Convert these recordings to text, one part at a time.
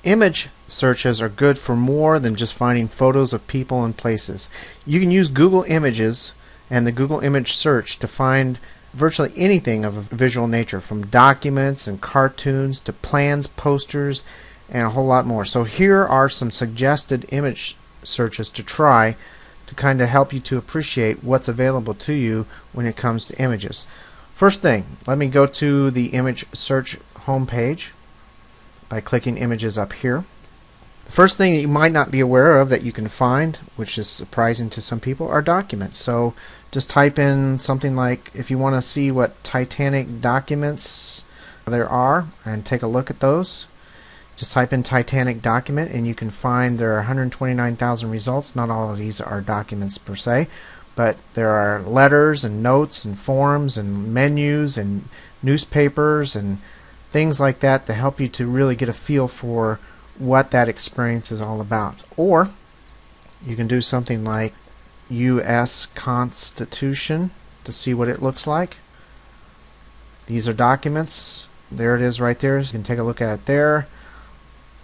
image searches are good for more than just finding photos of people and places. You can use Google Images and the Google Image Search to find virtually anything of a visual nature, from documents and cartoons to plans, posters, and a whole lot more. So here are some suggested image searches to try to kind of help you to appreciate what's available to you when it comes to images. First thing, let me go to the image search homepage by clicking images up here. The first thing that you might not be aware of that you can find, which is surprising to some people, are documents. So just type in something like, if you want to see what Titanic documents there are and take a look at those, just type in Titanic document and you can find there are 129,000 results. Not all of these are documents per se, but there are letters and notes and forms and menus and newspapers and things like that to help you to really get a feel for what that experience is all about. Or you can do something like U.S. Constitution to see what it looks like. These are documents. There it is right there. You can take a look at it there.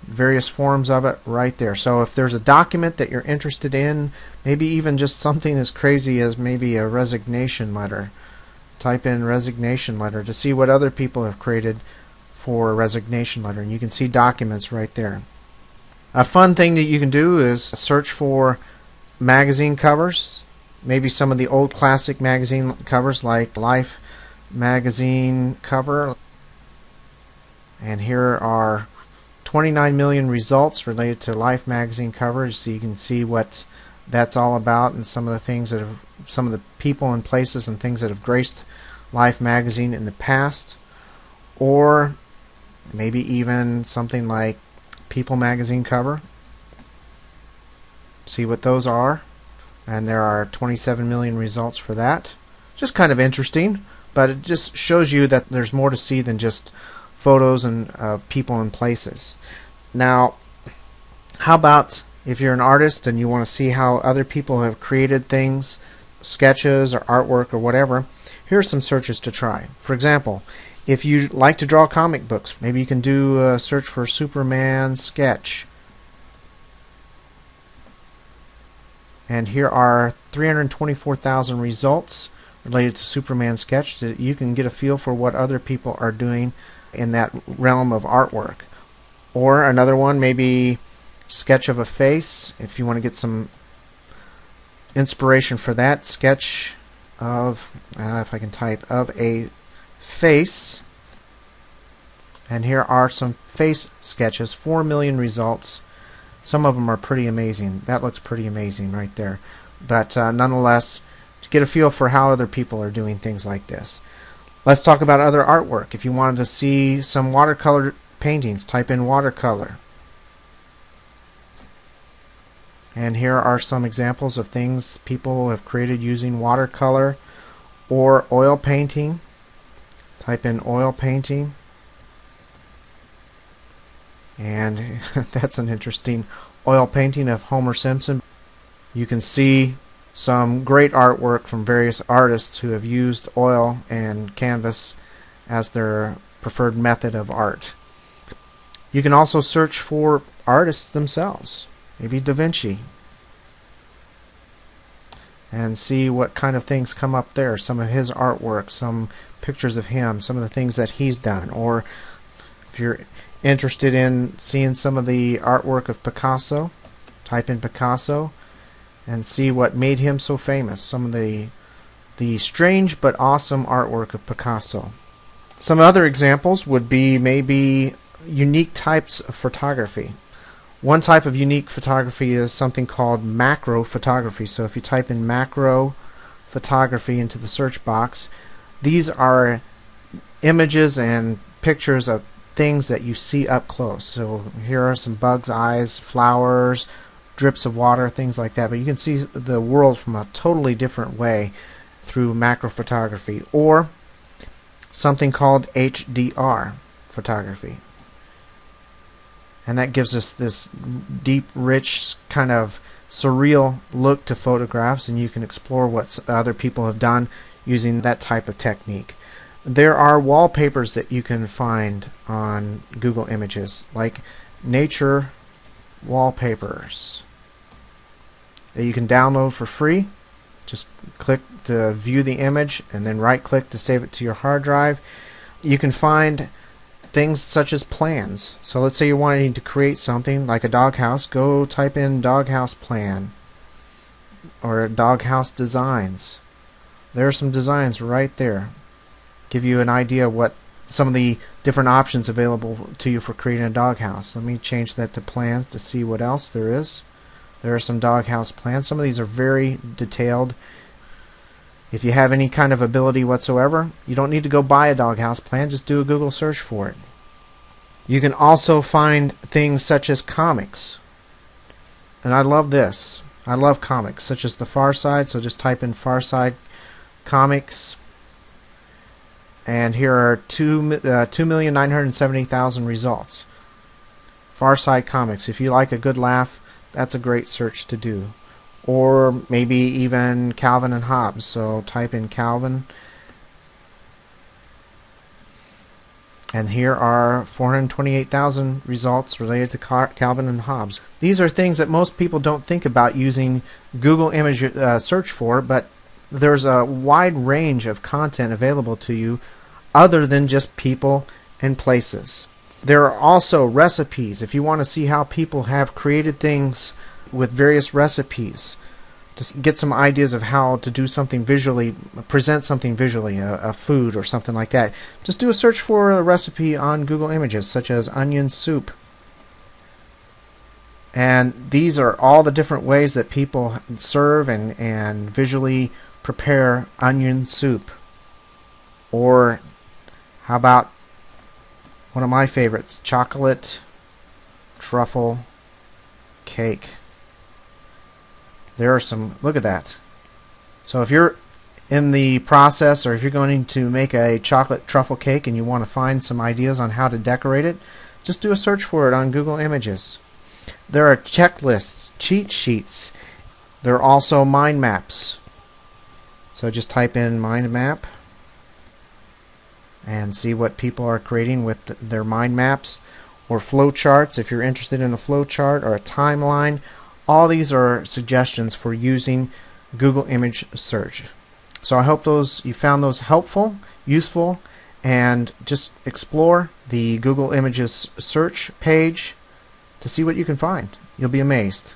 Various forms of it right there. So if there's a document that you're interested in, maybe even just something as crazy as maybe a resignation letter, type in resignation letter to see what other people have created for a resignation letter, and you can see documents right there. A fun thing that you can do is search for magazine covers, maybe some of the old classic magazine covers like Life magazine cover, and here are 29 million results related to Life magazine covers, so you can see what that's all about and some of the things that have, some of the people and places and things that have graced Life magazine in the past. Or maybe even something like People magazine cover. See what those are, and there are 27 million results for that. Just kind of interesting, but it just shows you that there's more to see than just photos and people and places. Now, how about if you're an artist and you want to see how other people have created things, sketches or artwork or whatever? Here are some searches to try. For example, if you like to draw comic books, maybe you can do a search for Superman sketch. And here are 324,000 results related to Superman sketch. So you can get a feel for what other people are doing in that realm of artwork. Or another one, maybe sketch of a face. If you want to get some inspiration for that, sketch of, if I can type, of a face. And here are some face sketches, 4 million results. Some of them are pretty amazing. That looks pretty amazing right there. But nonetheless, to get a feel for how other people are doing things like this. Let's talk about other artwork. If you wanted to see some watercolor paintings, type in watercolor. And here are some examples of things people have created using watercolor. Or oil painting. Type in oil painting. And that's an interesting oil painting of Homer Simpson. You can see some great artwork from various artists who have used oil and canvas as their preferred method of art. You can also search for artists themselves, maybe Da Vinci, and see what kind of things come up there. Some of his artwork, some pictures of him, some of the things that he's done. Or if you're interested in seeing some of the artwork of Picasso, type in Picasso and see what made him so famous. Some of the strange but awesome artwork of Picasso. Some other examples would be maybe unique types of photography. One type of unique photography is something called macro photography. So if you type in macro photography into the search box, these are images and pictures of things that you see up close. So here are some bugs' eyes, flowers, drips of water, things like that. But you can see the world from a totally different way through macro photography. Or something called HDR photography. And that gives us this deep, rich, kind of surreal look to photographs, and you can explore what other people have done using that type of technique. There are wallpapers that you can find on Google Images, like nature wallpapers that you can download for free. Just click to view the image and then right click to save it to your hard drive. You can find things such as plans. So let's say you're wanting to create something like a doghouse. Go type in doghouse plan or doghouse designs. There are some designs right there. Give you an idea of what some of the different options available to you for creating a doghouse. Let me change that to plans to see what else there is. There are some doghouse plans. Some of these are very detailed. If you have any kind of ability whatsoever, you don't need to go buy a doghouse plan. Just do a Google search for it. You can also find things such as comics. And I love this. I love comics, such as The Far Side. So just type in Far Side comics. And here are 2,970,000 results. Far Side comics. If you like a good laugh, that's a great search to do. Or maybe even Calvin and Hobbes. So type in Calvin. And here are 428,000 results related to Calvin and Hobbes. These are things that most people don't think about using Google image search for, but there's a wide range of content available to you other than just people and places. There are also recipes. If you want to see how people have created things with various recipes, to get some ideas of how to do something visually, present something visually, a food or something like that, just do a search for a recipe on Google Images, such as onion soup. And these are all the different ways that people serve and visually prepare onion soup. Or how about one of my favorites, chocolate truffle cake. There are some, look at that. So if you're in the process, or if you're going to make a chocolate truffle cake and you want to find some ideas on how to decorate it, just do a search for it on Google Images. There are checklists, cheat sheets. There are also mind maps. So just type in mind map and see what people are creating with their mind maps, or flow charts if you're interested in a flow chart, or a timeline. All these are suggestions for using Google image search. So I hope you found those helpful, useful, and just explore the Google Images search page to see what you can find. You'll be amazed.